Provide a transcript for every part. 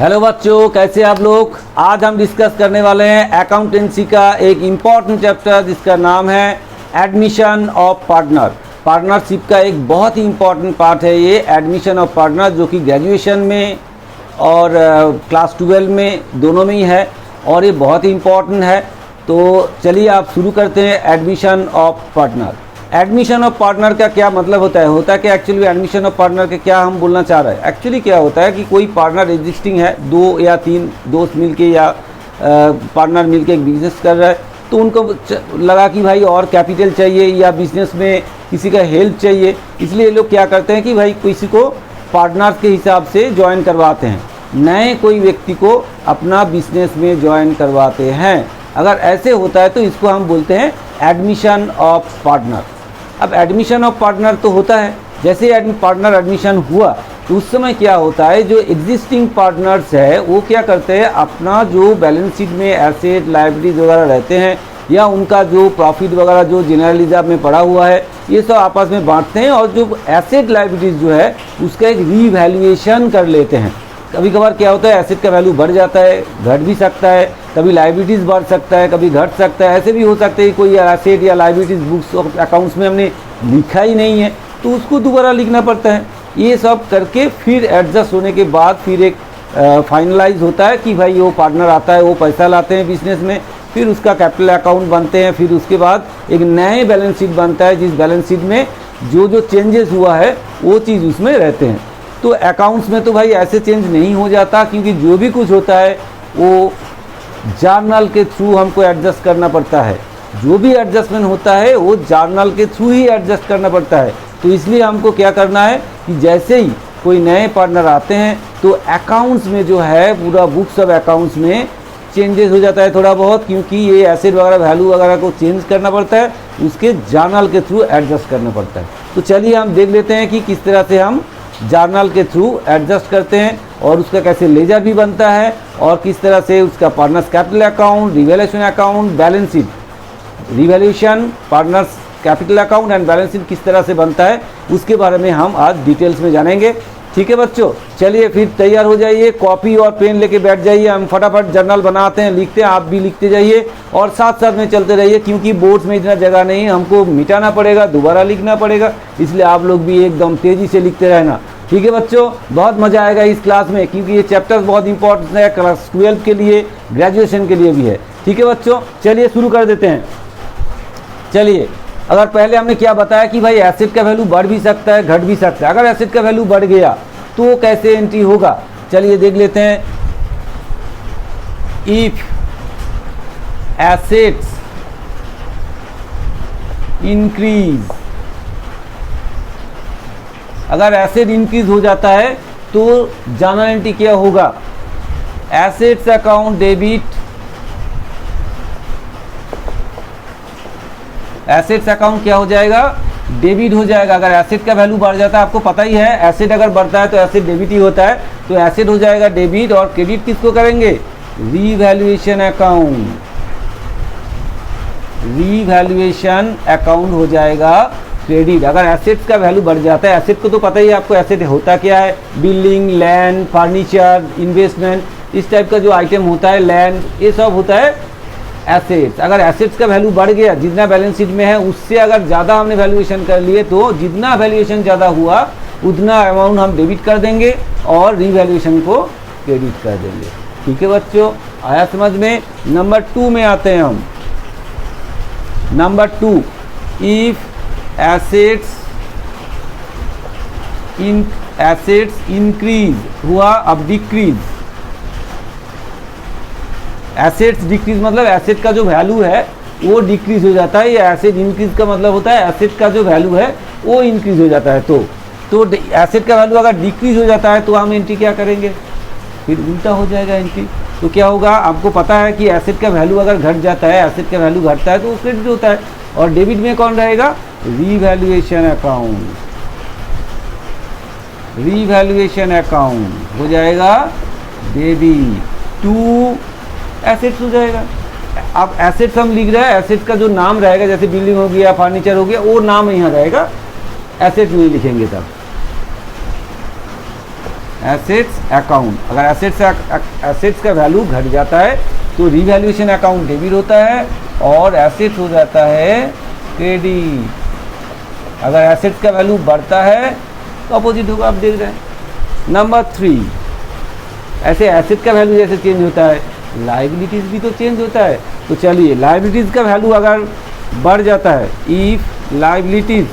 Hello बच्चों, कैसे आप लोग। आज हम डिस्कस करने वाले हैं अकाउंटेंसी का एक इम्पॉर्टेंट चैप्टर जिसका नाम है एडमिशन ऑफ पार्टनर। पार्टनरशिप का एक बहुत ही इम्पॉर्टेंट पार्ट है ये एडमिशन ऑफ पार्टनर, जो कि ग्रेजुएशन में और क्लास 12 में दोनों में ही है और ये बहुत ही इम्पॉर्टेंट है। तो चलिए आप शुरू करते हैं admission of partner. Admission of partner का क्या मतलब होता है कि एक्चुअली एडमिशन ऑफ पार्टनर के क्या हम बोलना चाह रहे हैं। एक्चुअली क्या होता है कि कोई पार्टनर एग्जिस्टिंग है, 2 या 3 दोस्त मिलके या पार्टनर मिलके एक बिजनेस कर रहा है, तो उनको लगा कि भाई और कैपिटल चाहिए या बिजनेस में किसी का हेल्प चाहिए, इसलिए ये लोग क्या करते हैं कि भाई किसी को पार्टनर्स के हिसाब से ज्वाइन करवाते हैं, नए कोई व्यक्ति को अपना बिजनेस में ज्वाइन करवाते हैं। अगर ऐसे होता है तो इसको हम बोलते हैं एडमिशन ऑफ पार्टनर। अब एडमिशन ऑफ पार्टनर तो होता है, जैसे पार्टनर एडमिशन हुआ तो उस समय क्या होता है, जो एग्जिस्टिंग पार्टनर्स है वो क्या करते हैं, अपना जो बैलेंस शीट में एसेट लायबिलिटीज वगैरह रहते हैं या उनका जो प्रॉफिट वगैरह जो जनरल रिजर्व में पड़ा हुआ है ये सब आपस में बांटते हैं और जो एसेट लायबिलिटीज जो है उसका एक रीवैल्यूएशन कर लेते हैं। कभी कभार क्या होता है, एसेट का वैल्यू बढ़ जाता है, घट भी सकता है, कभी लायबिलिटीज़ बढ़ सकता है, कभी घट सकता है। ऐसे भी हो सकता है कि कोई एसेट या लायबिलिटीज़ बुक्स और अकाउंट्स में हमने लिखा ही नहीं है तो उसको दोबारा लिखना पड़ता है। ये सब करके फिर एडजस्ट होने के बाद फिर एक फाइनलाइज होता है कि भाई वो पार्टनर आता है, वो पैसा लाते हैं बिजनेस में, फिर उसका कैपिटल अकाउंट बनते हैं, फिर उसके बाद एक नए बैलेंस शीट बनता है जिस बैलेंस शीट में जो जो चेंजेस हुआ है वो चीज़ उसमें रहते हैं। तो अकाउंट्स में तो भाई ऐसे चेंज नहीं हो जाता, क्योंकि जो भी कुछ होता है वो जर्नल के थ्रू हमको एडजस्ट करना पड़ता है। जो भी एडजस्टमेंट होता है वो जर्नल के थ्रू ही एडजस्ट करना पड़ता है। तो इसलिए हमको क्या करना है कि जैसे ही कोई नए पार्टनर आते हैं तो अकाउंट्स में जो है पूरा बुक्स ऑफ अकाउंट्स में चेंजेस हो जाता है थोड़ा बहुत, क्योंकि ये एसेट वगैरह वैल्यू वगैरह को चेंज करना पड़ता है, उसके जर्नल के थ्रू एडजस्ट करना पड़ता है। तो चलिए हम देख लेते हैं कि किस तरह से हम जर्नल के थ्रू एडजस्ट करते हैं और उसका कैसे लेजर भी बनता है और किस तरह से उसका partners capital account, revaluation account, balance sheet, revaluation, partners capital account and balance sheet किस तरह से बनता है उसके बारे में हम आज डिटेल्स में जानेंगे। ठीक है बच्चों, चलिए फिर तैयार हो जाइए, कॉपी और पेन लेके बैठ जाइए, हम फटाफट जर्नल बनाते हैं, लिखते हैं, आप भी लिखते जाइए और साथ साथ में चलते रहिए, क्योंकि बोर्ड्स में इतना जगह नहीं है, हमको मिटाना पड़ेगा, दोबारा लिखना पड़ेगा, इसलिए आप लोग भी एकदम तेज़ी से लिखते रहना। ठीक है बच्चों, बहुत मज़ा आएगा इस क्लास में, क्योंकि ये चैप्टर्स बहुत इंपॉर्टेंट है, क्लास 12 के लिए, ग्रेजुएशन के लिए भी है। ठीक है बच्चों, चलिए शुरू कर देते हैं। चलिए, अगर पहले हमने क्या बताया कि भाई एसेट का वैल्यू बढ़ भी सकता है, घट भी सकता है। अगर एसेट का वैल्यू बढ़ गया तो कैसे एंट्री होगा, चलिए देख लेते हैं। इफ एसेट्स इंक्रीज, अगर एसेट इंक्रीज हो जाता है तो जर्नल एंट्री क्या होगा, assets account debit, assets account क्या हो जाएगा, डेबिट हो जाएगा। अगर एसेट का वैल्यू बढ़ जाता है, आपको पता ही है एसेट अगर बढ़ता है तो एसेट डेबिट ही होता है, तो एसेट हो जाएगा डेबिट और क्रेडिट किसको करेंगे, रीवैल्यूएशन अकाउंट, रीवैल्यूएशन अकाउंट हो जाएगा क्रेडिट। अगर एसेट्स का वैल्यू बढ़ जाता है, एसेट को तो पता ही है आपको, एसेट होता क्या है, बिल्डिंग, लैंड, फर्नीचर, इन्वेस्टमेंट, इस टाइप का जो आइटम होता है, लैंड, ये सब होता है एसेट्स। अगर एसेट्स का वैल्यू बढ़ गया, जितना बैलेंस शीट में है उससे अगर ज़्यादा हमने वैल्यूएशन कर लिए, तो जितना वैल्यूएशन ज़्यादा हुआ उतना अमाउंट हम डेबिट कर देंगे और रीवैल्यूएशन को क्रेडिट कर देंगे। ठीक है बच्चों, आया समझ में। नंबर 2 में आते हैं हम। नंबर 2, इफ एसेट्स इंक्रीज हुआ, अब डिक्रीज, एसेट्स डिक्रीज मतलब एसेट का जो वैल्यू है वो डिक्रीज हो जाता है, या एसेट इंक्रीज का मतलब होता है एसेट का जो वैल्यू है वो इंक्रीज हो जाता है। तो एसेट का वैल्यू अगर डिक्रीज हो जाता है तो हम एंट्री क्या करेंगे, फिर उल्टा हो जाएगा एंट्री। तो क्या होगा, आपको पता है कि एसेट का वैल्यू अगर घट जाता है, एसेट का वैल्यू घटता है तो वो क्रेडिट होता है, और डेबिट में कौन रहेगा, रीवैल्यूएशन अकाउंट, रीवैल्यूएशन अकाउंट हो जाएगा डेबिट टू एसेट्स हो जाएगा। अब एसेट्स हम लिख रहे हैं, एसेट्स का जो नाम रहेगा, जैसे बिल्डिंग हो गया, फर्नीचर हो गया, वो नाम यहाँ रहेगा, एसेट नहीं लिखेंगे तब। Assets account. अगर एसेट्स का वैल्यू घट जाता है तो रीवैल्यूएशन अकाउंट डेबिट होता है और एसेट्स हो जाता है क्रेडिट। अगर एसेट्स का वैल्यू बढ़ता है तो अपोजिट होगा, आप देख रहे हैं। नंबर 3, ऐसे एसेट का वैल्यू जैसे चेंज होता है लाइबिलिटीज़ भी तो चेंज होता है। तो चलिए लाइबिलिटीज़ का वैल्यू अगर बढ़ जाता है, इफ लाइबिलिटीज़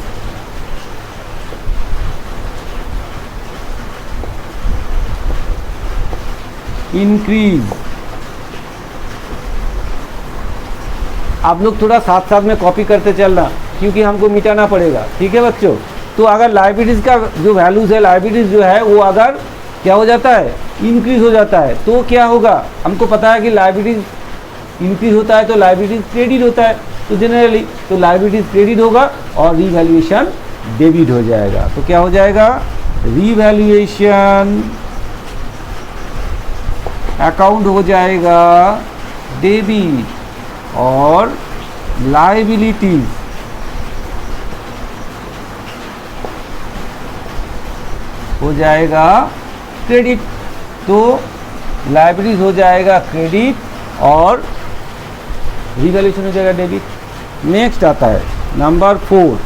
इंक्रीज, आप लोग थोड़ा साथ साथ में कॉपी करते चलना क्योंकि हमको मिटाना पड़ेगा, ठीक है बच्चों। तो अगर लाइबिलिटीज़ का जो वैल्यूज़ है, लाइबिलिटीज़ जो है वो अगर क्या हो जाता है, इंक्रीज हो जाता है, तो क्या होगा, हमको पता है कि लाइबिलिटीज़ इंक्रीज होता है तो लाइबिलिटीज़ क्रेडिट होता है। तो जनरली तो लाइबिलिटीज़ क्रेडिट होगा और रीवैल्यूएशन डेबिट हो जाएगा। तो क्या हो जाएगा, रीवैल्यूएशन अकाउंट हो जाएगा डेबिट और लाइबिलिटीज हो जाएगा क्रेडिट। तो लाइबिलिटीज हो जाएगा क्रेडिट और रीवैल्यूएशन हो जाएगा डेबिट। नेक्स्ट आता है नंबर 4,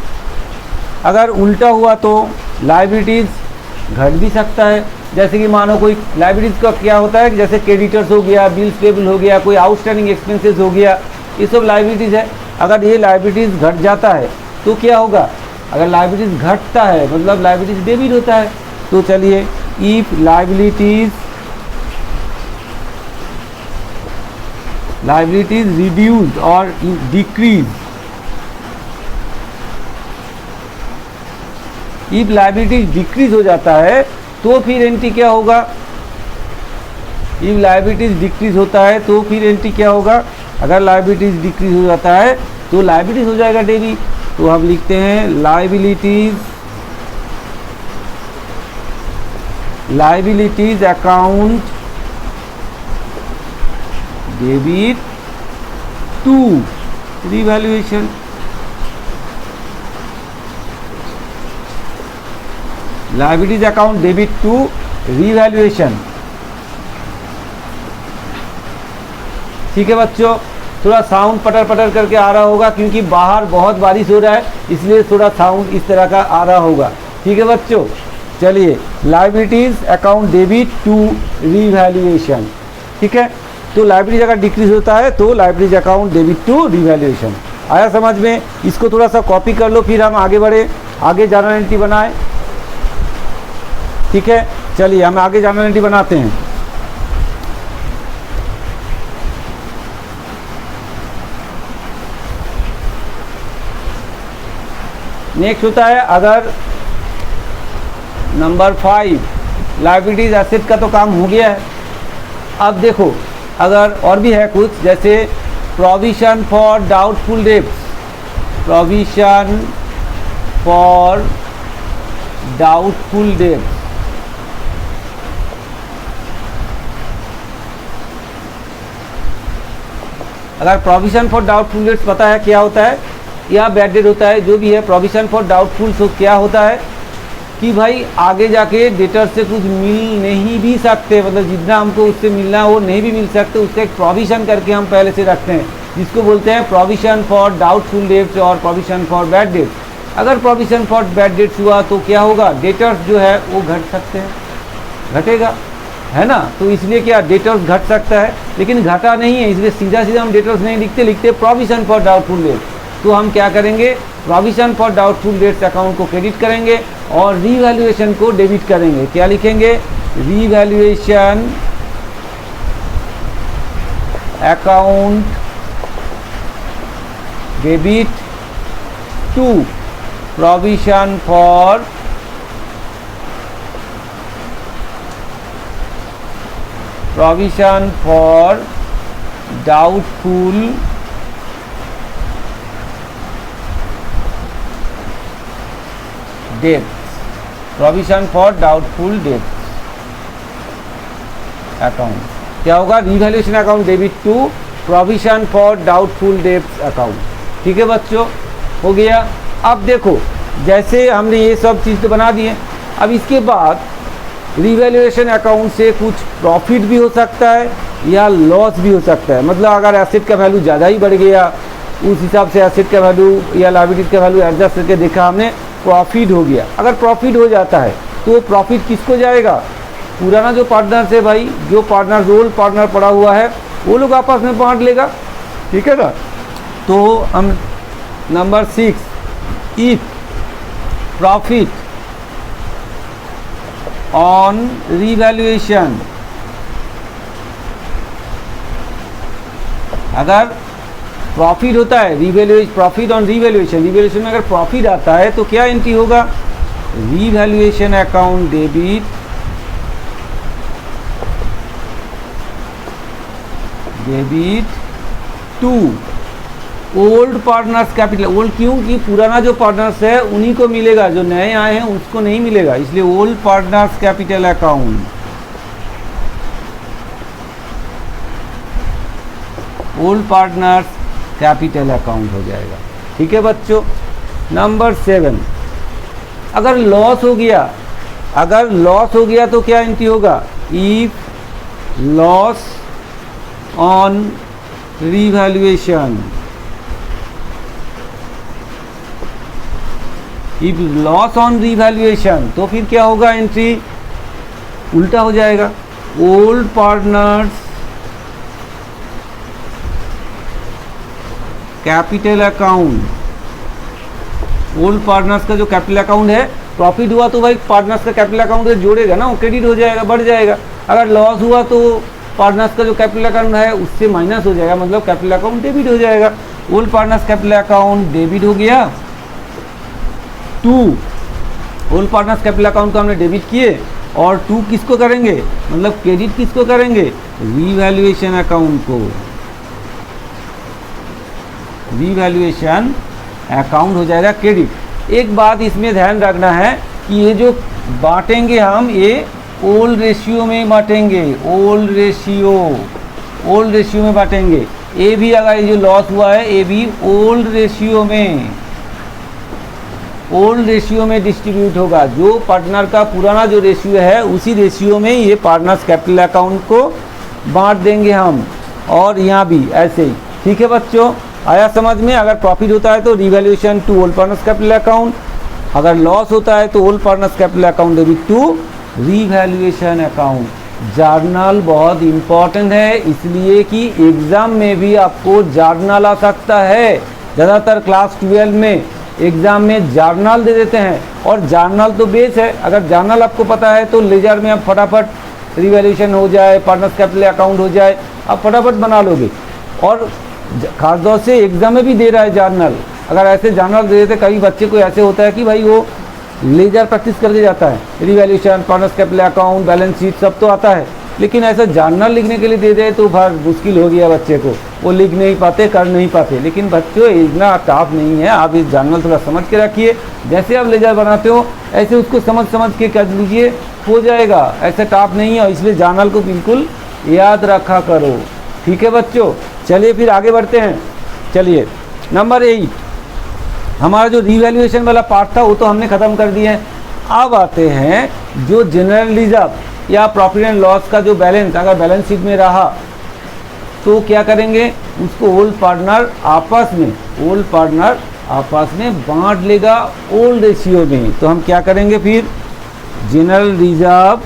अगर उल्टा हुआ तो लाइबिलिटीज घट भी सकता है। जैसे कि मानो कोई लाइबिलिटीज़ का क्या होता है कि जैसे क्रेडिटर्स हो गया, बिल्स पेबल हो गया, कोई आउटस्टैंडिंग एक्सपेंसेस हो गया, ये सब लाइबिलिटीज़ है। अगर ये लाइबिलिटीज़ घट जाता है तो क्या होगा, अगर लाइबिलिटीज़ घटता है मतलब लाइबिलिटीज़ डेबिट होता है। तो चलिए, इफ लाइबिलिटीज़ रिड्यूस्ड और डिक्रीज, इफ लाइबिलिटीज डिक्रीज हो जाता है तो फिर एंट्री क्या होगा, इफ लाइबिलिटीज डिक्रीज होता है तो फिर एंट्री क्या होगा, अगर लाइबिलिटीज डिक्रीज हो जाता है तो लाइबिलिटीज हो जाएगा डेबिट। तो हम लिखते हैं liabilities account debit to revaluation. Liabilities account debit to revaluation. ठीक है बच्चों, थोड़ा साउंड पटर पटर करके आ रहा होगा क्योंकि बाहर बहुत बारिश हो रहा है, इसलिए थोड़ा साउंड इस तरह का आ रहा होगा। ठीक है बच्चों, चलिए, liabilities account debit to revaluation. ठीक है, तो लाइबिलिटीज अगर डिक्रीज होता है तो liabilities account debit to revaluation. आया समझ में? इसको थोड़ा सा कॉपी कर लो, फिर हम आगे बढ़े, आगे जर्नल एंट्री बनाए। ठीक है, चलिए हम आगे जर्नल एंट्री बनाते हैं। नेक्स्ट होता है अगर नंबर 5, लाइबिलिटीज एसेट का तो काम हो गया है। अब देखो, अगर और भी है कुछ, जैसे provision for doubtful debts, provision for doubtful debts. अगर प्रोविजन फॉर डाउटफुल डेट्स पता है क्या होता है, या बैड डेट होता है, जो भी है प्रोविजन फॉर डाउटफुल, तो क्या होता है कि भाई आगे जाके डेटर से कुछ मिल नहीं भी सकते, मतलब जितना हमको उससे मिलना है वो नहीं भी मिल सकते, उसका एक प्रोविजन करके हम पहले से रखते हैं, जिसको बोलते हैं प्रोविजन फॉर डाउटफुल डेट्स और प्रोविजन फॉर बैड डेट्स। अगर प्रोविजन फॉर बैड डेट्स हुआ तो क्या होगा, डेटर्स जो है वो घट सकते हैं, घटेगा, है ना। तो इसलिए क्या, डेटर्स घट सकता है, लेकिन घटा नहीं है, इसलिए सीधा सीधा हम डेटर्स नहीं लिखते प्रोविजन फॉर डाउटफुल डेट्स। तो हम क्या करेंगे, provision for doubtful debts account को क्रेडिट करेंगे और रीवैल्यूएशन को डेबिट करेंगे। क्या लिखेंगे, revaluation account debit to provision for doubtful debts, provision for doubtful debts account. क्या होगा, revaluation account debit to provision for doubtful debts account. ठीक है बच्चों, हो गया। अब देखो, जैसे हमने ये सब चीज़ तो बना दिए, अब इसके बाद रिवैल्यूएशन अकाउंट से कुछ प्रॉफिट भी हो सकता है या लॉस भी हो सकता है। मतलब अगर एसेट का वैल्यू ज़्यादा ही बढ़ गया, उस हिसाब से एसेट का वैल्यू या लायबिलिटी का वैल्यू एडजस्ट करके देखा हमने, प्रॉफिट हो गया। अगर प्रॉफिट हो जाता है तो प्रॉफिट किसको जाएगा? पुराना जो पार्टनर से भाई, जो पार्टनर ओल्ड पार्टनर पड़ा हुआ है वो लोग आपस में बांट लेगा, ठीक है ना। तो हम number 6, if profit on revaluation, अगर प्रॉफिट होता है प्रॉफिट ऑन रिवैल्यूएशन, रिवैल्यूएशन में अगर प्रॉफिट आता है तो क्या एंट्री होगा? Revaluation account debit to old partners capital. Old क्यों? कि पुराना जो पार्टनर्स है उन्हीं को मिलेगा, जो नए आए हैं उसको नहीं मिलेगा, इसलिए old partners capital account, old partners capital account हो जाएगा, ठीक है बच्चों। नंबर 7, अगर लॉस हो गया, तो क्या एंट्री होगा? If loss on revaluation, if loss on revaluation तो फिर क्या होगा? एंट्री उल्टा हो जाएगा। Old partners capital account, old partners का जो कैपिटल अकाउंट है, प्रॉफिट हुआ तो भाई पार्टनर्स का कैपिटल अकाउंट से जोड़ेगा ना, वो क्रेडिट हो जाएगा, बढ़ जाएगा। अगर लॉस हुआ तो पार्टनर्स का जो कैपिटल अकाउंट है उससे माइनस हो जाएगा, मतलब कैपिटल अकाउंट डेबिट हो जाएगा। Old partners capital account debit हो गया to, old partners capital account को हमने डेबिट किए, और टू किसको करेंगे? मतलब क्रेडिट किसको करेंगे? रिवैल्यूएशन अकाउंट को, रिवैल्यूएशन अकाउंट हो जाएगा क्रेडिट। एक बात इसमें ध्यान रखना है कि ये जो बांटेंगे हम, ये ओल्ड रेशियो में बांटेंगे, ओल्ड रेशियो में बांटेंगे। ए भी अगर ये जो लॉस हुआ है, ए भी ओल्ड रेशियो में डिस्ट्रीब्यूट होगा। जो पार्टनर का पुराना जो रेशियो है उसी रेशियो में ये पार्टनर्स कैपिटल अकाउंट को बांट देंगे हम, और यहाँ भी ऐसे ही, ठीक है बच्चों। आया समझ में? अगर प्रॉफिट होता है तो revaluation to old partners capital account, अगर लॉस होता है तो old partners capital account debit to revaluation account. Journal बहुत इंपॉर्टेंट है, इसलिए कि एग्ज़ाम में भी आपको जर्नल आ सकता है। ज़्यादातर क्लास 12 में एग्ज़ाम में जर्नल दे देते हैं, और जर्नल तो बेस है। अगर जर्नल आपको पता है तो लेजर में आप फटाफट रिवैल्यूएशन हो जाए, पार्टनर्स कैपिटल अकाउंट हो जाए, आप फटाफट बना लोगे। और खासतौर से एग्ज़ाम में भी दे रहा है जर्नल। अगर ऐसे जर्नल दे देते, कई बच्चे को ऐसे होता है कि भाई वो लेजर प्रैक्टिस करके जाता है, revaluation, partners capital account, balance sheet सब तो आता है, लेकिन ऐसा जर्नल लिखने के लिए दे दे तो भाग मुश्किल हो गया बच्चे को, वो लिख नहीं पाते, कर नहीं पाते। लेकिन बच्चों इतना टफ नहीं है, आप इस जर्नल थोड़ा समझ के रखिए। जैसे आप लेजर बनाते हो ऐसे उसको समझ के कर लीजिए, हो जाएगा। ऐसा टफ नहीं है, इसलिए जर्नल को बिल्कुल याद रखा करो, ठीक है बच्चों। चलिए फिर आगे बढ़ते हैं। चलिए नंबर 8, हमारा जो रिवैल्यूएशन वाला पार्ट था वो तो हमने ख़त्म कर दिया है। अब आते हैं जो जनरल रिजर्व या प्रॉफिट एंड लॉस का जो बैलेंस, अगर बैलेंस शीट में रहा तो क्या करेंगे? उसको ओल्ड पार्टनर आपस में बांट लेगा ओल्ड रेशियो में। तो हम क्या करेंगे फिर? जनरल रिजर्व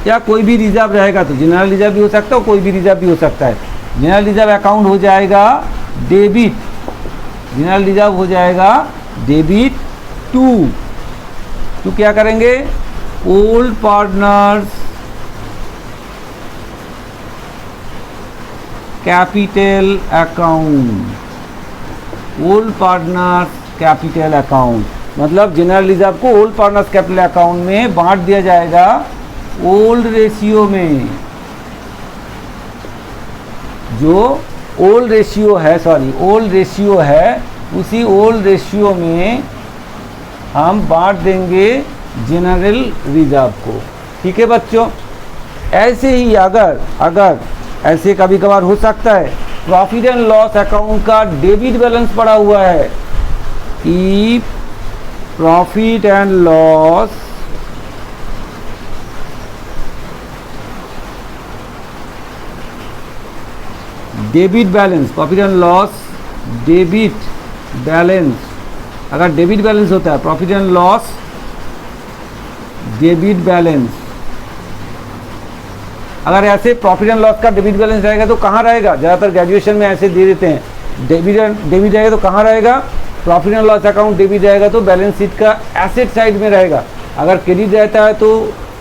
या कोई भी रिजर्व रहेगा, तो जनरल रिजर्व भी हो सकता है, कोई भी रिजर्व भी हो सकता है। जनरल रिजर्व अकाउंट हो जाएगा डेबिट, जनरल रिजर्व हो जाएगा डेबिट टू, तो क्या करेंगे? Old partners capital account, old partners capital account, मतलब जनरल रिजर्व को ओल्ड पार्टनर्स कैपिटल अकाउंट में बांट दिया जाएगा ओल्ड रेशियो में। जो ओल्ड रेशियो है, उसी ओल्ड रेशियो में हम बांट देंगे जनरल रिजर्व को, ठीक है बच्चों। ऐसे ही अगर ऐसे कभी कभार हो सकता है, प्रॉफिट एंड लॉस अकाउंट का डेबिट बैलेंस पड़ा हुआ है, if profit and loss debit balance, profit and loss debit balance. अगर डेबिट बैलेंस होता है profit and loss debit balance, अगर ऐसे प्रॉफिट एंड लॉस का डेबिट बैलेंस रहेगा तो कहाँ रहेगा? ज़्यादातर ग्रेजुएशन में ऐसे दे देते हैं, डेबिट रहेगा तो कहाँ रहेगा? Profit and loss account debit रहेगा तो बैलेंस शीट का एसेट साइड में रहेगा। अगर क्रेडिट रहता है तो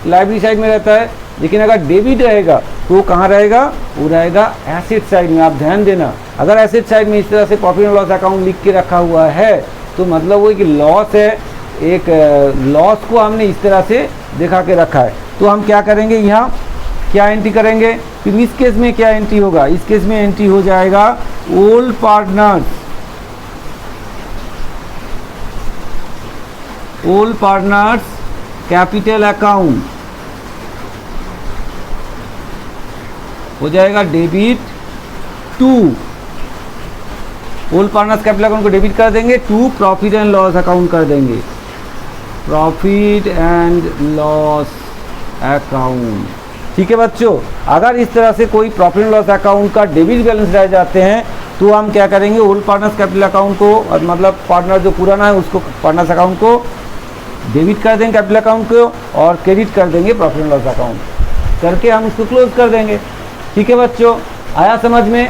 लायबिलिटी साइड में रहता है, लेकिन अगर डेबिट रहेगा तो कहाँ रहेगा? वो रहेगा एसेट साइड में। आप ध्यान देना, अगर एसेट साइड में इस तरह से प्रॉफिट एंड लॉस अकाउंट लिख के रखा हुआ है तो मतलब वो एक लॉस है, एक लॉस को हमने इस तरह से दिखा के रखा है। तो हम क्या करेंगे, यहाँ क्या एंट्री करेंगे? फिर इस केस में क्या एंट्री होगा? इस केस में एंट्री हो जाएगा old partners, old partners capital account हो जाएगा debit to, old partners capital account को डेबिट कर देंगे, to profit and loss account कर देंगे, प्रॉफिट एंड लॉस अकाउंट। ठीक है बच्चों, अगर इस तरह से कोई प्रॉफिट एंड लॉस अकाउंट का डेबिट बैलेंस रह जाते हैं तो हम क्या करेंगे? ओल्ड पार्टनर्स कैपिटल अकाउंट को, मतलब पार्टनर जो पुराना है उसको पार्टनर्स अकाउंट को डेबिट कर देंगे कैपिटल अकाउंट को, और क्रेडिट कर देंगे प्रॉफिट एंड लॉस अकाउंट करके हम उसको क्लोज कर देंगे। ठीक है बच्चों, आया समझ में?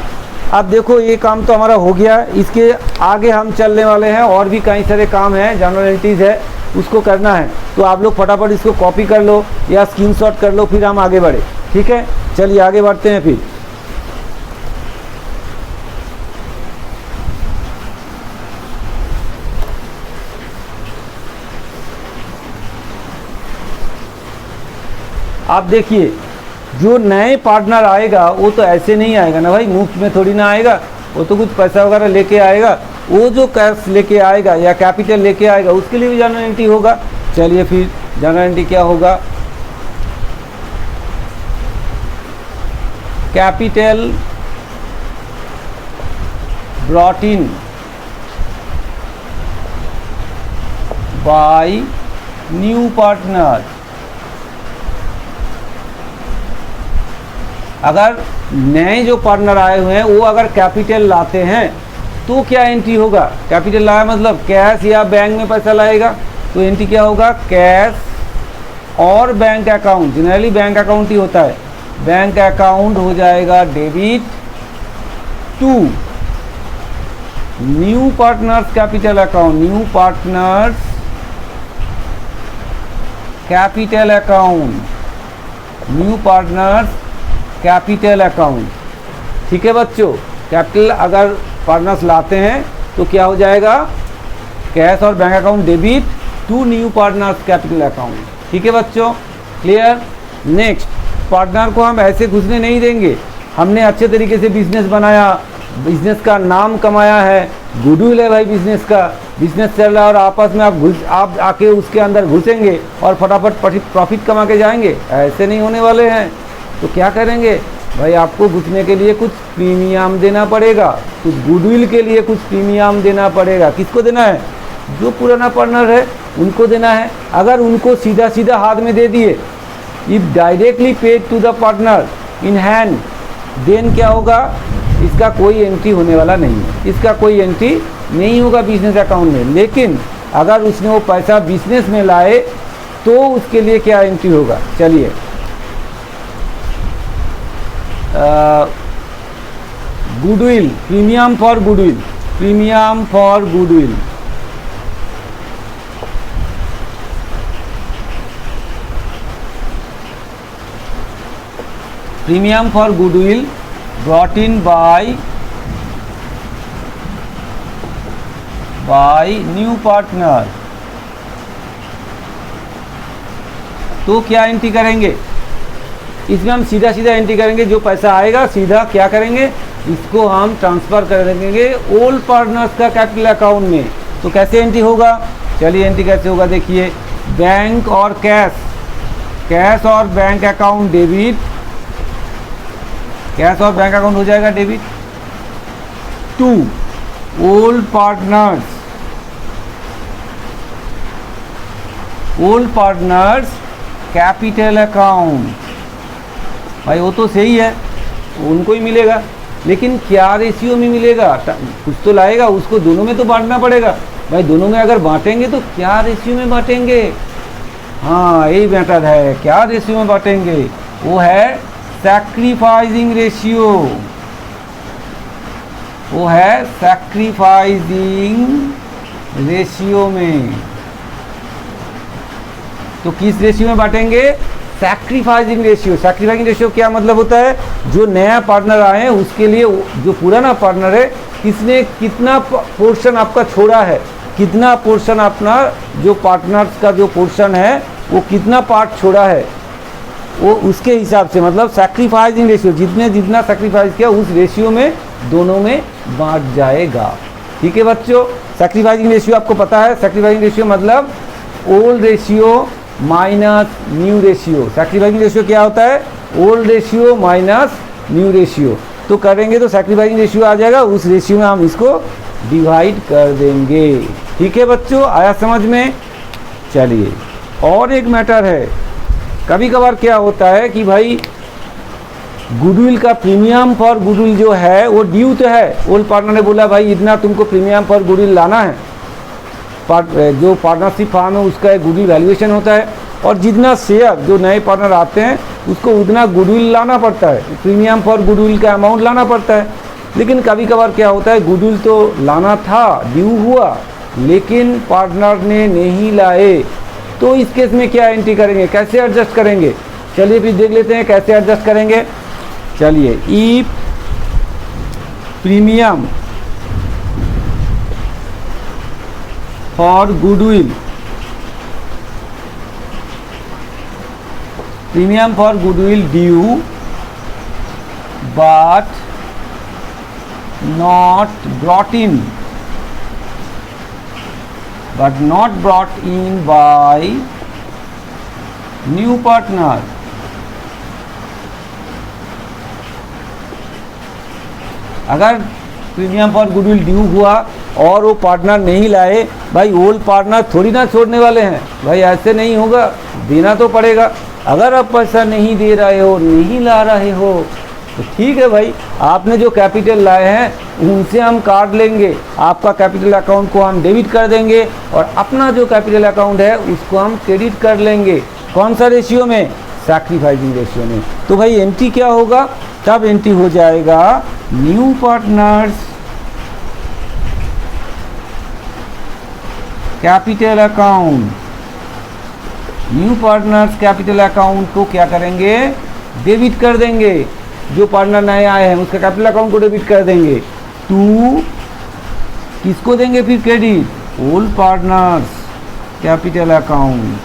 अब देखो ये काम तो हमारा हो गया, इसके आगे हम चलने वाले हैं, और भी कई सारे काम हैं, जनरलिटीज़ है, उसको करना है। तो आप लोग फटाफट इसको कॉपी कर लो या स्क्रीनशॉट कर लो, फिर हम आगे बढ़े। ठीक है, चलिए आगे बढ़ते हैं। फिर आप देखिए, जो नए पार्टनर आएगा वो तो ऐसे नहीं आएगा ना भाई, मुफ्त में थोड़ी ना आएगा, वो तो कुछ पैसा वगैरह लेके आएगा। वो जो कैश लेके आएगा या कैपिटल लेके आएगा उसके लिए भी जनरल एंट्री होगा। चलिए फिर जनरल एंट्री क्या होगा? Capital brought in by new partner. अगर नए जो पार्टनर आए हुए हैं वो अगर कैपिटल लाते हैं तो क्या एंट्री होगा? कैपिटल लाया मतलब कैश या बैंक में पैसा लाएगा, तो एंट्री क्या होगा? कैश और bank account, generally bank account ही होता है, बैंक अकाउंट हो जाएगा debit to new partners capital account, new partners capital account, new partners capital account. ठीक है बच्चों, कैपिटल अगर पार्टनर्स लाते हैं तो क्या हो जाएगा? कैश और bank account debit to new partners capital account. ठीक है बच्चों, क्लियर? नेक्स्ट, पार्टनर को हम ऐसे घुसने नहीं देंगे। हमने अच्छे तरीके से बिजनेस बनाया, बिजनेस का नाम कमाया है, गुडविल है भाई बिजनेस का, बिजनेस चल रहा है, और आपस में आप आके उसके अंदर घुसेंगे और फटाफट प्रॉफिट कमा के जाएंगे, ऐसे नहीं होने वाले हैं। तो क्या करेंगे भाई? आपको घुसने के लिए कुछ प्रीमियम देना पड़ेगा, कुछ गुडविल के लिए कुछ प्रीमियम देना पड़ेगा। किसको देना है? जो पुराना पार्टनर है उनको देना है। अगर उनको सीधा सीधा हाथ में दे दिए, if directly paid to the partner in hand, then क्या होगा? इसका कोई एंट्री होने वाला नहीं है, इसका कोई एंट्री नहीं होगा बिजनेस अकाउंट में। लेकिन अगर उसने वो पैसा बिजनेस में लाए तो उसके लिए क्या एंट्री होगा? चलिए, goodwill, premium for goodwill, premium for goodwill, premium for goodwill brought in by new partner. तो क्या एंट्री करेंगे? इसमें हम सीधा सीधा एंट्री करेंगे, जो पैसा आएगा सीधा क्या करेंगे? इसको हम ट्रांसफ़र कर देंगे ओल्ड पार्टनर्स का कैपिटल अकाउंट में। तो कैसे एंट्री होगा? चलिए एंट्री कैसे होगा देखिए, बैंक और कैश, कैश और बैंक अकाउंट डेबिट, कैश और बैंक अकाउंट हो जाएगा debit to old partners old partners capital account. भाई वो तो सही है, उनको ही मिलेगा, लेकिन क्या रेशियो में मिलेगा? कुछ तो लाएगा, उसको दोनों में तो बांटना पड़ेगा। भाई दोनों में अगर बांटेंगे तो क्या रेशियो में बांटेंगे? हाँ यही मैटर है, क्या रेशियो में बांटेंगे? वो है सैक्रिफाइसिंग रेशियो, वो है सैक्रिफाइसिंग रेशियो में। तो किस रेशियो में बांटेंगे? Sacrificing ratio. सैक्रिफाइसिंग रेशियो क्या मतलब होता है? जो नया पार्टनर आए हैं उसके लिए जो पुराना पार्टनर है किसने कितना पोर्शन आपका छोड़ा है, कितना पोर्शन अपना जो पार्टनर्स का जो पोर्शन है वो कितना पार्ट छोड़ा है, वो उसके हिसाब से, मतलब सैक्रिफाइसिंग रेशियो, जितने जितना सैक्रिफाइस किया उस रेशियो में दोनों में बांट जाएगा। ठीक है बच्चों, सैक्रिफाइसिंग रेशियो आपको पता है। सैक्रिफाइसिंग रेशियो मतलब old ratio minus new ratio. Sacrificing ratio क्या होता है? Old ratio minus new ratio. तो करेंगे तो सैक्रिफाइसिंग रेशियो आ जाएगा, उस रेशियो में हम इसको डिवाइड कर देंगे। ठीक है बच्चों, आया समझ में? चलिए और एक मैटर है, कभी कभार क्या होता है कि भाई गुडविल का प्रीमियम फॉर गुडविल जो है वो ड्यू तो है। ओल्ड पार्टनर ने बोला भाई इतना तुमको प्रीमियम फॉर गुडविल लाना है, जो पार्टनरशिप फार्म है उसका एक गुडविल वैल्यूएशन होता है, और जितना शेयर जो नए पार्टनर आते हैं उसको उतना गुडविल लाना पड़ता है, प्रीमियम फॉर गुडविल का अमाउंट लाना पड़ता है। लेकिन कभी कभार क्या होता है, गुडविल तो लाना था, ड्यू हुआ, लेकिन पार्टनर ने नहीं लाए, तो इस केस में क्या एंट्री करेंगे, कैसे एडजस्ट करेंगे? चलिए फिर देख लेते हैं कैसे एडजस्ट करेंगे। चलिए, if premium for goodwill, premium for goodwill due but not brought in by new partner, अगर प्रीमियम फॉर गुडविल ड्यू हुआ और वो पार्टनर नहीं लाए, भाई ओल्ड पार्टनर थोड़ी ना छोड़ने वाले हैं, भाई ऐसे नहीं होगा, देना तो पड़ेगा। अगर आप पैसा नहीं दे रहे हो, नहीं ला रहे हो, तो ठीक है भाई, आपने जो कैपिटल लाए हैं उनसे हम काट लेंगे, आपका कैपिटल अकाउंट को हम डेबिट कर देंगे और अपना जो कैपिटल अकाउंट है उसको हम क्रेडिट कर लेंगे। कौन सा रेशियो में? सैक्रिफाइसिंग रेशियो में। तो भाई एंट्री क्या होगा? तब एंट्री हो जाएगा new partners capital account. New partners capital account को क्या करेंगे? डेबिट कर देंगे। जो पार्टनर नए आए हैं उसका कैपिटल अकाउंट को डेबिट कर देंगे। टू किसको देंगे फिर credit? Old partners capital account,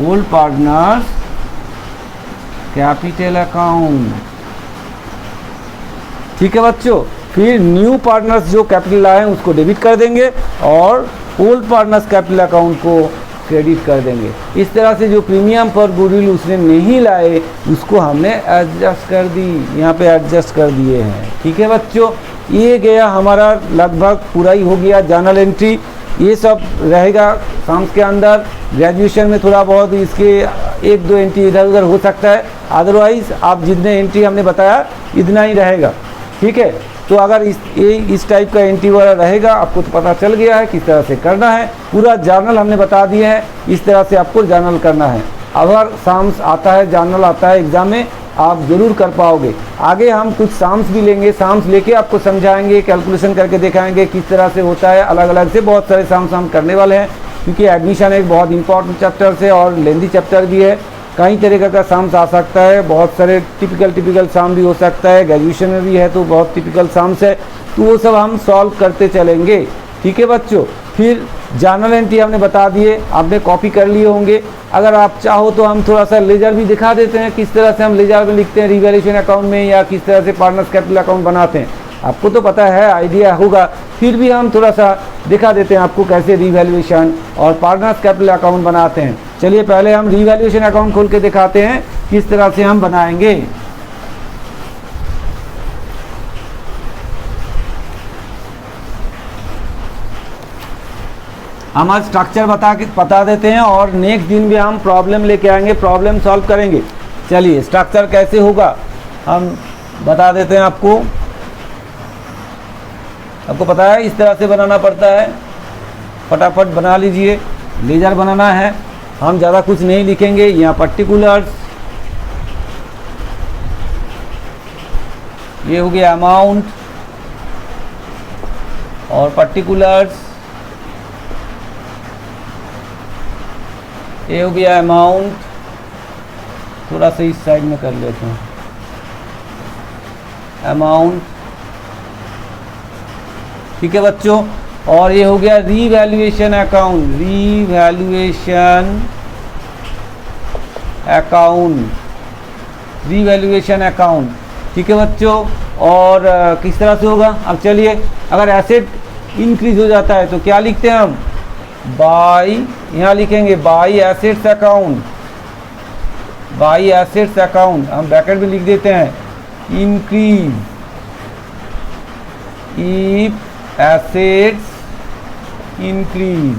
old partners capital account. ठीक है बच्चों, फिर न्यू पार्टनर्स जो कैपिटल लाए हैं उसको डेबिट कर देंगे और ओल्ड पार्टनर्स कैपिटल अकाउंट को क्रेडिट कर देंगे। इस तरह से जो प्रीमियम पर गुडविल उसने नहीं लाए उसको हमने एडजस्ट कर दी, यहाँ पे एडजस्ट कर दिए हैं। ठीक है बच्चों, ये गया हमारा लगभग पूरा ही हो गया जर्नल एंट्री। ये सब रहेगा साम्स के अंदर। ग्रेजुएशन में थोड़ा बहुत इसके एक दो एंट्री इधर उधर हो सकता है, अदरवाइज आप जितने एंट्री हमने बताया इतना ही रहेगा। ठीक है, तो अगर इस टाइप का एंट्री वाला रहेगा, आपको तो पता चल गया है किस तरह से करना है। पूरा जर्नल हमने बता दिए हैं, इस तरह से आपको जर्नल करना है। अगर साम्स आता है, जर्नल आता है एग्जाम में, आप ज़रूर कर पाओगे। आगे हम कुछ साम्स भी लेंगे, साम्स लेके आपको समझाएंगे, कैलकुलेशन करके दिखाएंगे किस तरह से होता है। अलग अलग से बहुत सारे साम्स हम करने वाले हैं, क्योंकि एडमिशन एक बहुत इंपॉर्टेंट चैप्टर से और लेंदी चैप्टर भी है। कई तरीके का साम्स आ सकता है, बहुत सारे टिपिकल साम भी हो सकता है, ग्रेजुएशन में भी है तो बहुत टिपिकल साम्स है, तो वो सब हम सॉल्व करते चलेंगे। ठीक है बच्चों, फिर जर्नल एंट्री हमने बता दिए, आपने कॉपी कर लिए होंगे। अगर आप चाहो तो हम थोड़ा सा लेजर भी दिखा देते हैं, किस तरह से हम लेजर में लिखते हैं रिवैल्यूएशन अकाउंट में, या किस तरह से पार्टनर्स कैपिटल अकाउंट बनाते हैं। आपको तो पता है, आइडिया होगा, फिर भी हम थोड़ा सा दिखा देते हैं आपको कैसे रिवैल्यूएशन और पार्टनर्स कैपिटल अकाउंट बनाते हैं। चलिए पहले हम रिवैल्यूएशन अकाउंट खोल के दिखाते हैं किस तरह से हम बनाएंगे। हम आज स्ट्रक्चर बता देते हैं और नेक्स्ट दिन भी हम प्रॉब्लम लेके आएंगे, प्रॉब्लम सॉल्व करेंगे। चलिए स्ट्रक्चर कैसे होगा हम बता देते हैं आपको पता है इस तरह से बनाना पड़ता है। फटाफट बना लीजिए। लेजर बनाना है, हम ज़्यादा कुछ नहीं लिखेंगे। यहाँ पर्टिकुलर्स, ये हो गया अमाउंट और पर्टिकुलर्स, ये हो गया अमाउंट। थोड़ा सा इस साइड में कर लेते हैं, अमाउंट, ठीक है बच्चों। और ये हो गया रीवैल्यूएशन अकाउंट, रीवैल्यूएशन अकाउंट, ठीक है बच्चों। और किस तरह से होगा अब चलिए, अगर एसेट इंक्रीज हो जाता है तो क्या लिखते हैं हम, बाई, यहाँ लिखेंगे by assets account, by assets account, हम ब्रैकेट में लिख देते हैं इंक्रीज इफ एसेट्स इंक्रीज।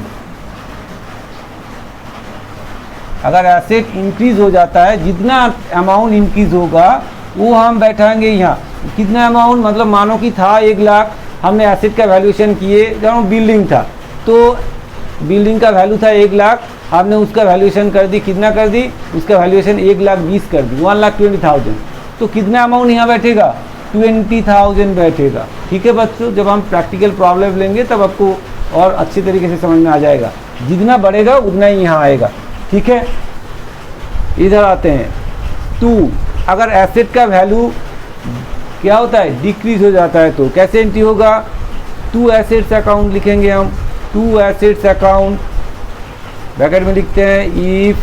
अगर एसेट इंक्रीज हो जाता है, जितना अमाउंट इंक्रीज होगा वो हम बैठाएंगे यहाँ। कितना अमाउंट, मतलब मानो कि था 1 लाख, हमने एसेट का वैल्यूएशन किए, जब बिल्डिंग था तो बिल्डिंग का वैल्यू था 1 लाख, हमने उसका वैल्यूएशन कर दी, कितना कर दी, उसका वैल्यूएशन 1,20,000 कर दी, 1,20,000। तो कितना अमाउंट यहाँ बैठेगा, 20,000 बैठेगा। ठीक है बच्चों, जब हम प्रैक्टिकल प्रॉब्लम लेंगे तब आपको और अच्छी तरीके से समझ में आ जाएगा। जितना बढ़ेगा उतना ही यहाँ आएगा। ठीक है, इधर आते हैं। 2, अगर एसेट का वैल्यू क्या होता है, डिक्रीज हो जाता है तो कैसे एंट्री होगा, 2 एसेट्स अकाउंट लिखेंगे हम, 2 एसेट्स अकाउंट, ब्रैकेट में लिखते हैं इफ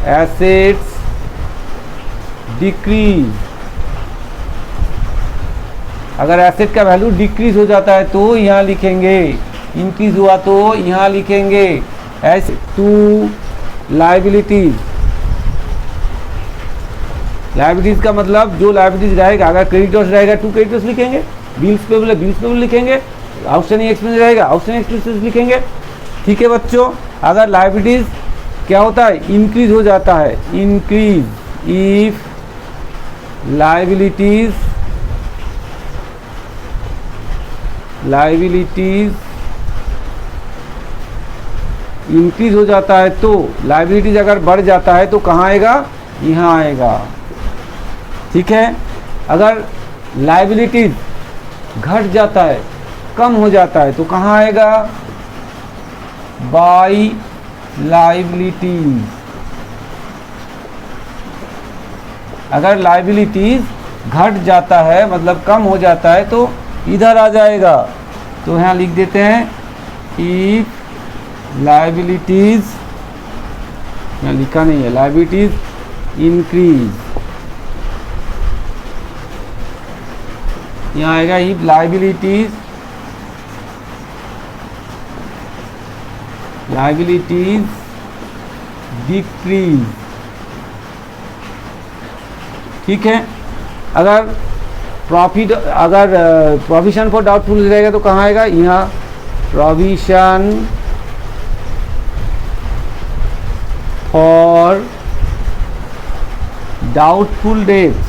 एसेट्स डिक्रीज। अगर एसेट का वैल्यू डिक्रीज हो जाता है तो यहाँ लिखेंगे, इंक्रीज हुआ तो यहाँ लिखेंगे एस 2 लायबिलिटीज। लायबिलिटीज का मतलब जो लायबिलिटीज रहेगा, अगर क्रेडिटर्स रहेगा 2 क्रेडिटर्स लिखेंगे, बिल्स पेबल है बिल्स पेबल लिखेंगे, आउटस्टैंडिंग एक्सपेंस रहेगा आउटस्टैंडिंग एक्सपेंसेस लिखेंगे। ठीक है बच्चों, अगर लायबिलिटीज क्या होता है, इंक्रीज हो जाता है, इंक्रीज इफ लायबिलिटीज इंक्रीज हो जाता है तो, लायबिलिटीज अगर बढ़ जाता है तो कहाँ आएगा, यहाँ आएगा। ठीक है, अगर लायबिलिटीज घट जाता है, कम हो जाता है तो कहाँ आएगा, बाई लायबिलिटीज। अगर लायबिलिटीज घट जाता है मतलब कम हो जाता है तो इधर आ जाएगा। तो यहाँ लिख देते हैं इफ लायबिलिटीज, यहाँ लिखा नहीं है, लायबिलिटीज इंक्रीज, यहाँ आएगा इफ लायबिलिटीज डिक्रीज। ठीक है, अगर प्रॉफिट, अगर प्रोविजन फॉर डाउटफुल रहेगा तो कहाँ आएगा, यहाँ प्रोविजन फॉर डाउटफुल डेट्स,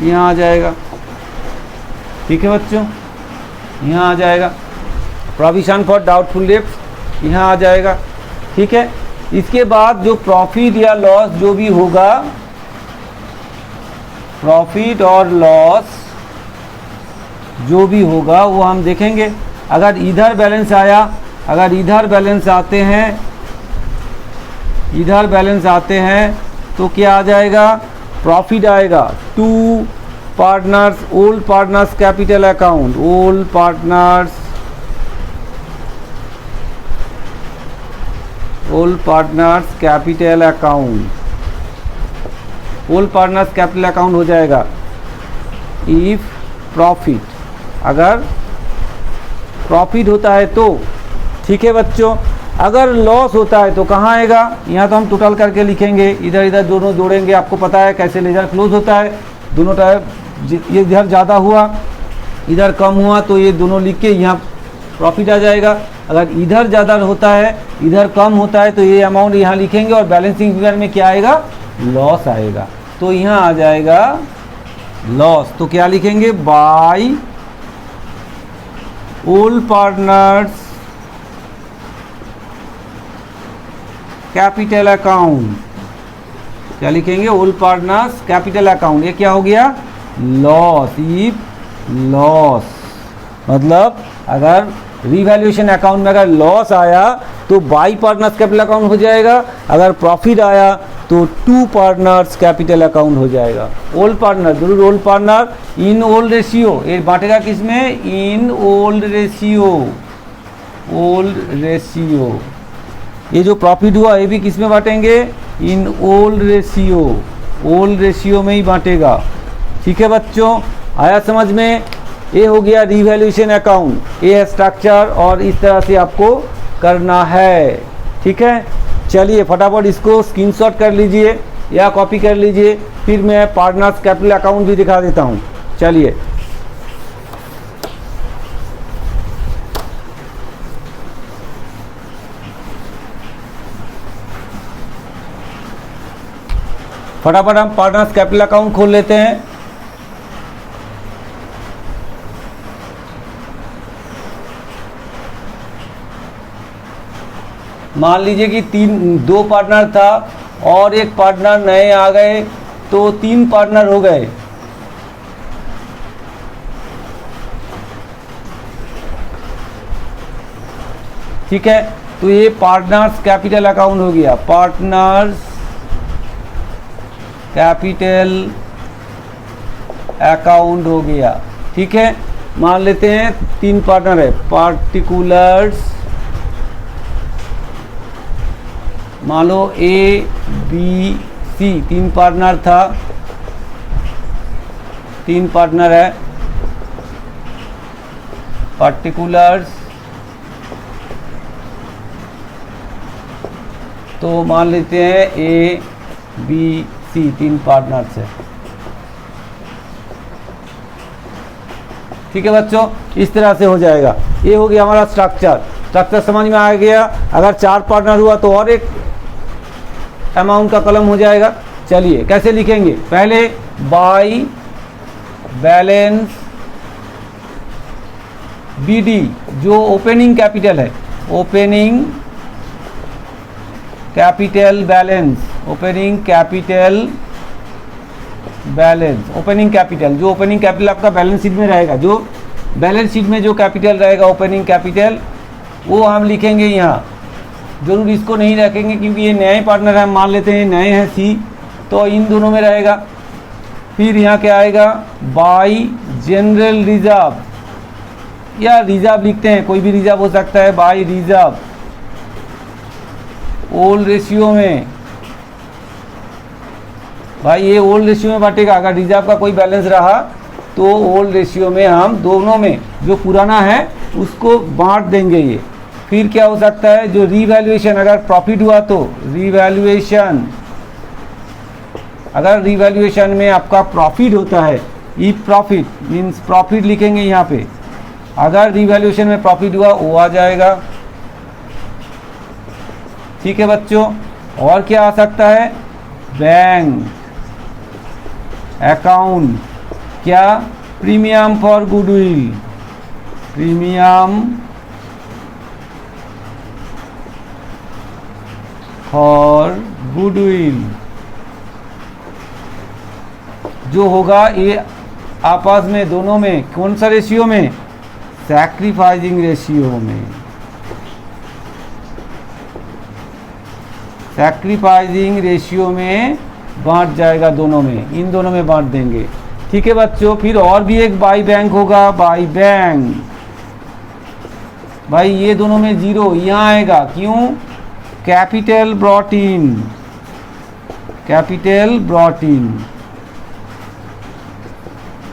यहाँ आ जाएगा। ठीक है बच्चों, यहाँ आ जाएगा प्रोविजन फॉर डाउटफुल डेट्स, यहाँ आ जाएगा। ठीक है, इसके बाद जो प्रॉफिट या लॉस जो भी होगा, प्रॉफिट और लॉस जो भी होगा वो हम देखेंगे। अगर इधर बैलेंस आया, अगर इधर बैलेंस आते हैं, इधर बैलेंस आते हैं तो क्या आ जाएगा, प्रॉफिट आएगा 2 partners, old partners capital account, old partners capital account, old partners capital account हो जाएगा इफ प्रॉफिट, अगर प्रॉफिट होता है तो। ठीक है बच्चों, अगर लॉस होता है तो कहाँ आएगा, यहाँ तो हम टोटल करके लिखेंगे, इधर इधर दोनों जोड़ेंगे। आपको पता है कैसे लेजर क्लोज होता है, दोनों टाइप, ये इधर ज़्यादा हुआ इधर कम हुआ तो ये दोनों लिख के यहाँ प्रॉफिट आ जाएगा। अगर इधर ज़्यादा होता है, इधर कम होता है, तो ये अमाउंट यहाँ लिखेंगे और बैलेंसिंग फिगर में क्या आएगा, लॉस आएगा। तो यहाँ आ जाएगा लॉस। तो क्या लिखेंगे, by all partners capital account. क्या लिखेंगे, ऑल पार्टनर्स कैपिटल अकाउंट। ये क्या हो गया, लॉस। इफ लॉस मतलब अगर रिवैल्यूएशन अकाउंट में अगर लॉस आया तो बाई पार्टनर्स कैपिटल अकाउंट हो जाएगा, अगर प्रॉफिट आया तो टू पार्टनर्स कैपिटल अकाउंट हो जाएगा। ओल्ड पार्टनर जरूर, old partner in old ratio, ये बांटेगा किसमें, in old ratio. Old ratio, ये जो प्रॉफिट हुआ ये भी किस में बांटेंगे, in old ratio. Old ratio में ही बांटेगा। ठीक है बच्चों, आया समझ में। ये हो गया रिवैल्यूएशन अकाउंट, ये है स्ट्रक्चर और इस तरह से आपको करना है। ठीक है, चलिए फटाफट इसको स्क्रीनशॉट कर लीजिए या कॉपी कर लीजिए, फिर मैं पार्टनर्स कैपिटल अकाउंट भी दिखा देता हूँ। चलिए फटाफट हम पार्टनर्स कैपिटल अकाउंट खोल लेते हैं। मान लीजिए कि दो पार्टनर था और एक पार्टनर नए आ गए तो तीन पार्टनर हो गए। ठीक है, तो ये पार्टनर्स कैपिटल अकाउंट हो गया, पार्टनर्स कैपिटल अकाउंट हो गया। ठीक है, मान लेते हैं तीन पार्टनर है, पार्टिकुलर्स, मान लो ए बी सी, तीन पार्टनर था, तीन पार्टनर है, पार्टिकुलर्स, तो मान लेते हैं ए बी सी, तीन पार्टनर्स है। ठीक है बच्चों, इस तरह से हो जाएगा। ये हो गया हमारा स्ट्रक्चर। स्ट्रक्चर समझ में आ गया। अगर चार पार्टनर हुआ तो और एक अमाउंट का कॉलम हो जाएगा। चलिए कैसे लिखेंगे, पहले बाय बैलेंस बीडी, जो ओपनिंग कैपिटल है, opening capital balance, opening capital balance, opening capital, जो ओपनिंग कैपिटल आपका बैलेंस शीट में रहेगा, जो बैलेंस शीट में जो कैपिटल रहेगा ओपनिंग कैपिटल, वो हम लिखेंगे यहाँ। जरूर इसको नहीं रखेंगे क्योंकि ये नए पार्टनर हैं, मान लेते हैं नए हैं सी, तो इन दोनों में रहेगा। फिर यहाँ क्या आएगा, बाय जनरल रिजर्व, या रिजर्व लिखते हैं, कोई भी रिजर्व हो सकता है, बाय रिजर्व ओल्ड रेशियो में। भाई ये ओल्ड रेशियो में बांटेगा, अगर रिजर्व का कोई बैलेंस रहा तो ओल्ड रेशियो में हम दोनों में जो पुराना है उसको बांट देंगे ये। फिर क्या हो सकता है, जो रीवैल्यूएशन, अगर प्रॉफिट हुआ तो रीवैल्यूएशन, अगर रीवैल्यूएशन में आपका प्रॉफिट होता है, ई प्रॉफिट मीन्स प्रॉफिट लिखेंगे यहाँ पे, अगर रीवैल्यूएशन में प्रॉफिट हुआ वो आ जाएगा। ठीक है बच्चों, और क्या आ सकता है, बैंक अकाउंट, क्या, premium for goodwill, premium for goodwill, जो होगा ये आपस में दोनों में कौन सा रेशियो में, सैक्रिफाइसिंग रेशियो में, सैक्रिफाइसिंग रेशियो में बांट जाएगा, दोनों में, इन दोनों में बांट देंगे। ठीक है बच्चों, फिर और भी एक बाई बैंक होगा, बाई बैंक, भाई ये दोनों में जीरो यहाँ आएगा, क्यों, capital brought in, capital brought in,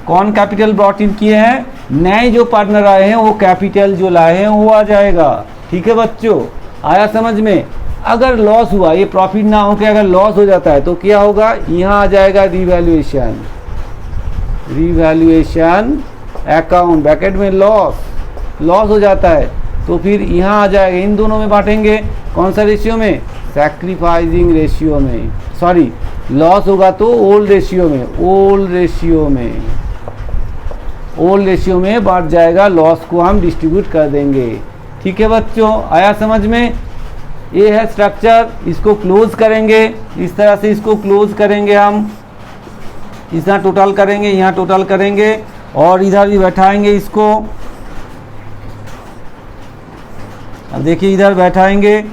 कौन कैपिटल ब्रॉट इन किए हैं, नए जो पार्टनर आए हैं वो कैपिटल जो लाए हैं वो आ जाएगा। ठीक है बच्चों, आया समझ में। अगर लॉस हुआ, ये प्रॉफिट ना होकर अगर लॉस हो जाता है तो क्या होगा, यहाँ आ जाएगा रिवैल्यूएशन, रिवैल्यूएशन अकाउंट ब्रैकेट में लॉस हो जाता है, तो फिर यहाँ आ जाएगा, इन दोनों में बांटेंगे। कौन सा रेशियो में? सैक्रिफाइसिंग रेशियो में, सॉरी लॉस होगा तो ओल्ड रेशियो में बांट जाएगा, लॉस को हम डिस्ट्रीब्यूट कर देंगे। ठीक है बच्चों, आया समझ में? ये है स्ट्रक्चर, इसको क्लोज करेंगे, इस तरह से इसको क्लोज करेंगे हम, इस तरह टोटल करेंगे, यहाँ टोटल करेंगे और इधर भी बैठाएंगे इसको। अब देखिए इधर बैठाएंगे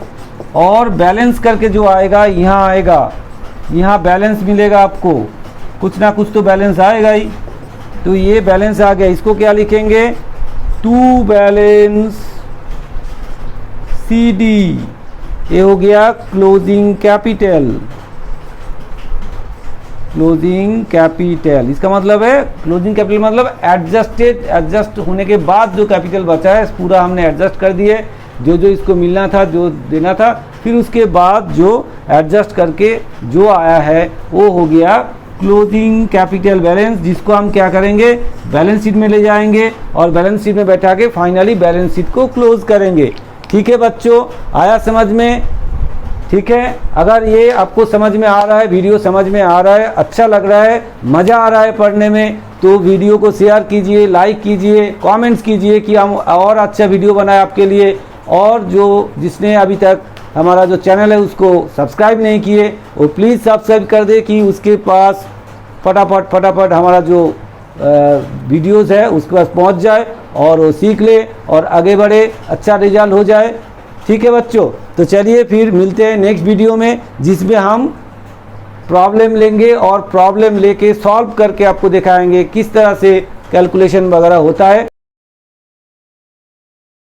और बैलेंस करके जो आएगा यहाँ आएगा, यहाँ बैलेंस मिलेगा आपको, कुछ ना कुछ तो बैलेंस आएगा ही। तो ये बैलेंस आ गया, इसको क्या लिखेंगे? टू बैलेंस CD, ये हो गया क्लोजिंग कैपिटल। इसका मतलब है क्लोजिंग कैपिटल मतलब एडजस्ट होने के बाद जो कैपिटल बचा है पूरा हमने एडजस्ट कर दिए, जो इसको मिलना था, जो देना था, फिर उसके बाद जो एडजस्ट करके जो आया है वो हो गया क्लोजिंग कैपिटल बैलेंस, जिसको हम क्या करेंगे? बैलेंस शीट में ले जाएंगे और बैलेंस शीट में बैठा के फाइनली बैलेंस शीट को क्लोज करेंगे। ठीक है बच्चों, आया समझ में? ठीक है, अगर ये आपको समझ में आ रहा है, वीडियो समझ में आ रहा है, अच्छा लग रहा है, मज़ा आ रहा है पढ़ने में, तो वीडियो को शेयर कीजिए, लाइक कीजिए, कमेंट्स कीजिए कि हम और अच्छा वीडियो बनाए आपके लिए। और जिसने अभी तक हमारा जो चैनल है उसको सब्सक्राइब नहीं किए वो प्लीज़ सब्सक्राइब कर दे कि उसके पास फटाफट हमारा जो वीडियोस है उसके पास पहुंच जाए और वो सीख ले और आगे बढ़े, अच्छा रिजल्ट हो जाए। ठीक है बच्चों, तो चलिए फिर मिलते हैं नेक्स्ट वीडियो में, जिसमें हम प्रॉब्लम लेंगे और प्रॉब्लम लेके सॉल्व करके आपको दिखाएंगे किस तरह से कैलकुलेशन वगैरह होता है।